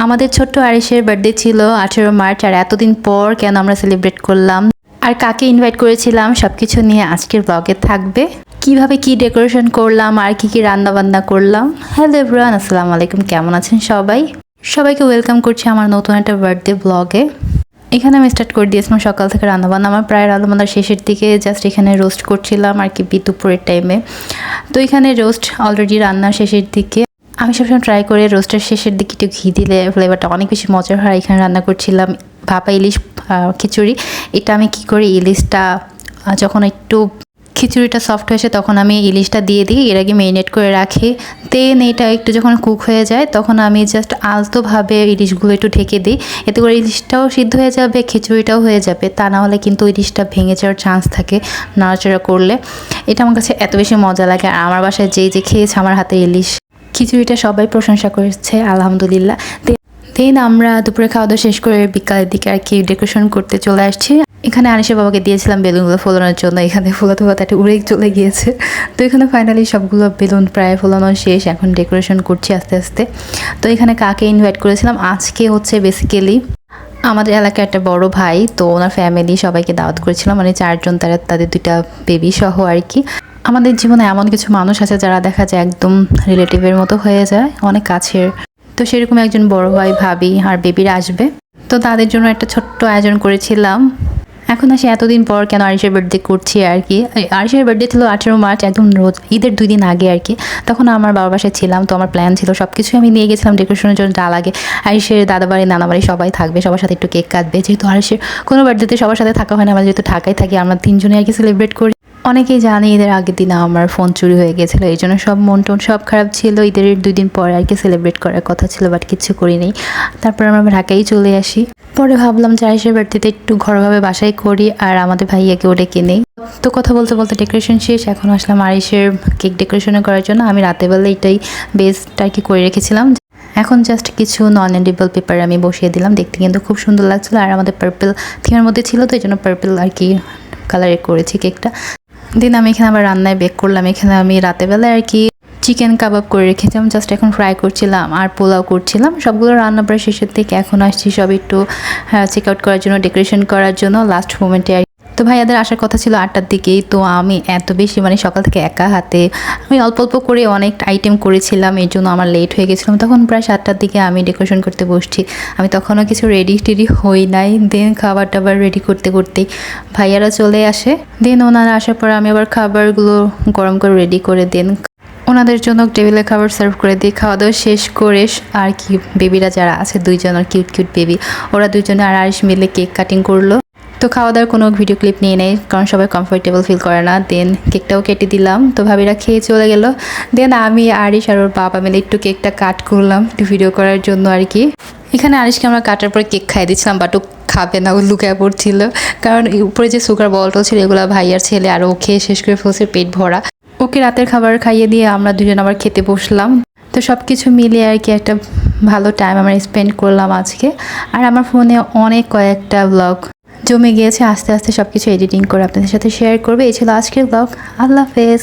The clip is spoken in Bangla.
আমাদের ছোট্ট আরিশের বার্থডে ছিল 18 মার্চ। আর এতদিন পর কেন আমরা সেলিব্রেট করলাম আর কাকে ইনভাইট করেছিলাম সবকিছু নিয়ে আজকের ব্লগে থাকবে। কিভাবে কি ডেকোরেশন করলাম আর কি রান্না বান্না করলাম। হ্যালো এভরিওয়ান, আসসালামু আলাইকুম। কেমন আছেন সবাইকে ওয়েলকাম করছি আমার নতুন একটা বার্থডে ব্লগে। এখানে আমি স্টার্ট করে দিয়েছিলাম সকাল থেকে রান্নাবান্না। আমার প্রায় রান্নাবান্নার শেষের দিকে জাস্ট এখানে রোস্ট করছিলাম আর কি দুপুরের টাইমে। তো এখানে রোস্ট অলরেডি রান্নার শেষের দিকে। আমি সবসময় ট্রাই করে রোস্টের শেষের দিকে একটু ঘি দিলে ফ্লেভারটা অনেক বেশি মজার হয়। এখানে রান্না করছিলাম ভাপা ইলিশ খিচুড়ি। এটা আমি কি করি, ইলিশটা যখন একটু খিচুড়িটা সফট হয়েছে তখন আমি ইলিশটা দিয়ে দিই, এর আগে ম্যারিনেট করে রাখি। দেন এটা একটু যখন কুক হয়ে যায় তখন আমি জাস্ট আলতোভাবে ইলিশগুলো একটু ঢেকে দিই। এতে করে ইলিশটাও সিদ্ধ হয়ে যাবে, খিচুড়িটাও হয়ে যাবে। তা না হলে কিন্তু ইলিশটা ভেঙে যাওয়ার চান্স থাকে নাড়াচাড়া করলে। এটা আমার কাছে এত বেশি মজা লাগে। আর আমার বাসায় যে খেয়েছে আমার হাতে ইলিশ খিচুড়িটা সবাই প্রশংসা করেছে, আলহামদুলিল্লাহ। দেন আমরা দুপুরে খাওয়া দাওয়া শেষ করে বিকালের দিকে আর কি ডেকোরেশন করতে চলে আসছি। এখানে আনিসের বাবাকে দিয়েছিলাম বেলুনগুলো ফোলানোর জন্য। এখানে ফোলাতে একটা উড়ে চলে গিয়েছে। তো এখানে ফাইনালি সবগুলো বেলুন প্রায় ফোলানো শেষ, এখন ডেকোরেশন করছি আস্তে আস্তে। তো এখানে কাকে ইনভাইট করেছিলাম আজকে হচ্ছে বেসিক্যালি আমাদের এলাকার একটা বড় ভাই, তো ওনার ফ্যামিলি সবাইকে দাওয়াত করেছিলাম, মানে 4 জন, তাদের 2টা বেবি সহ আর কি। আমাদের জীবনে এমন কিছু মানুষ আছে যারা দেখা যায় একদম রিলেটিভের মতো হয়ে যায়, অনেক কাছের। তো সেরকম একজন বড় ভাই, ভাবি আর বেবিরা আসবে, তো তাদের জন্য একটা ছোট্ট আয়োজন করেছিলাম। এখন আসি এতদিন পর কেন আরিশের বার্থডে করছি আর কি। আরিশের বার্থডে ছিল 18 মার্চ, একদম রোজ ঈদের 2 দিন আগে আর কি। তখন আমার বাবার বাসায় ছিলাম, তো আমার প্ল্যান ছিল সব কিছুই আমি নিয়ে গেছিলাম ডেকোরেশনের জন্য যা লাগে। আরিশের দাদাবাড়ি নানাবাড়ি সবাই থাকবে, সবার সাথে একটু কেক কাটবে। যেহেতু আরিশের কোনো বার্থডেতে সবার সাথে থাকা হয় না, আমরা যেহেতু ঢাকায় থাকি, আমরা 3 জনে আর কি সেলিব্রেট করি। অনেকেই জানে ঈদের আগের দিন আমার ফোন চুরি হয়ে গেছিলো, এই জন্য সব মন টন সব খারাপ ছিল। ঈদের 2 দিন পরে আর কি সেলিব্রেট করার কথা ছিল, বাট কিছু করিনি। তারপর আমরা ঢাকায় চলে আসি। পরে ভাবলাম যে আরিশের বাড়িতে একটু ঘরোয়াভাবে বাসায় করি আর আমাদের ভাইয়াকে ওটা কিনেই। তো কথা বলতে বলতে ডেকোরেশন শেষ, এখন আসলাম আরিশের কেক ডেকোরেশন করার জন্য। আমি রাতে বেলা এটাই বেস্ট আর কি করে রেখেছিলাম। এখন জাস্ট কিছু নন এডিবল পেপার আমি বসিয়ে দিলাম, দেখতে কিন্তু খুব সুন্দর লাগছিলো। আর আমাদের পার্পল থিমের মধ্যে ছিল, তো এই জন্য পার্পল আর কি কালারে করেছি কেকটা। দিন আমি এখানে আবার রান্নায় বেক করলাম। এখানে আমি রাতে বেলায় আর কি চিকেন কাবাব করে রেখেছিলাম, জাস্ট এখন ফ্রাই করছিলাম আর পোলাও করছিলাম। সবগুলো রান্না প্রায় শেষের দিকে। এখন আসছি সব একটু চেক আউট করার জন্য, ডেকোরেশন করার জন্য লাস্ট মোমেন্টে আর। তো ভাইয়াদের আসার কথা ছিল 8টার দিকেই। তো আমি এত বেশি মানে সকাল থেকে একা হাতে আমি অল্প অল্প করে অনেক আইটেম করেছিলাম, এর জন্য আমার লেট হয়ে গেছিলাম। তখন প্রায় 7টার দিকে আমি ডেকোরেশন করতে বসছি। আমি তখনও কিছু রেডি হই নাই। দেন খাবার টাবার রেডি করতে করতেই ভাইয়ারা চলে আসে। দেন ওনারা আসার পর আমি আবার খাবারগুলো গরম করে রেডি করে দেন ওনাদের জন্য টেবিলে খাবার সার্ভ করে দিই। খাওয়া দাওয়া শেষ করে আর কি বেবিরা যারা আছে 2 জন আর কিউট বেবি, ওরা 2 জনে আর আরিশ মিলে কেক কাটিং করলো। তো খাওয়া দাওয়ার কোনো ভিডিও ক্লিপ নিয়ে নেই, কারণ সবাই কমফোর্টেবল ফিল করে না। দেন কেকটাও কেটে দিলাম, তো ভাবিরা খেয়ে চলে গেল। দেন আমি আরিশ আর ওর বাবা মিলে একটু কেকটা কাট করলাম একটু ভিডিও করার জন্য আর কি। এখানে আরিশকে আমরা কাটার পরে কেক খাইয়ে দিচ্ছিলাম, বাট ও খাবে না, ও লুকায় পড়ছিল। কারণ উপরে যে সুগার বলটা ছিল এগুলো ভাইয়ার ছেলে, আর ও খেয়ে শেষ করে ফেলছে পেট ভরা। ওকে রাতের খাবার খাইয়ে দিয়ে আমরা 2 জন আবার খেতে বসলাম। তো সব কিছু মিলিয়ে আর কি একটা ভালো টাইম আমরা স্পেন্ড করলাম আজকে। আর আমার ফোনে অনেক কয়েকটা ব্লগ জমে গিয়েছে, আস্তে আস্তে সব কিছু এডিটিং করে আপনাদের সাথে শেয়ার করবে। এই ছিল আজকের ব্লগ। আল্লাহ হাফেজ।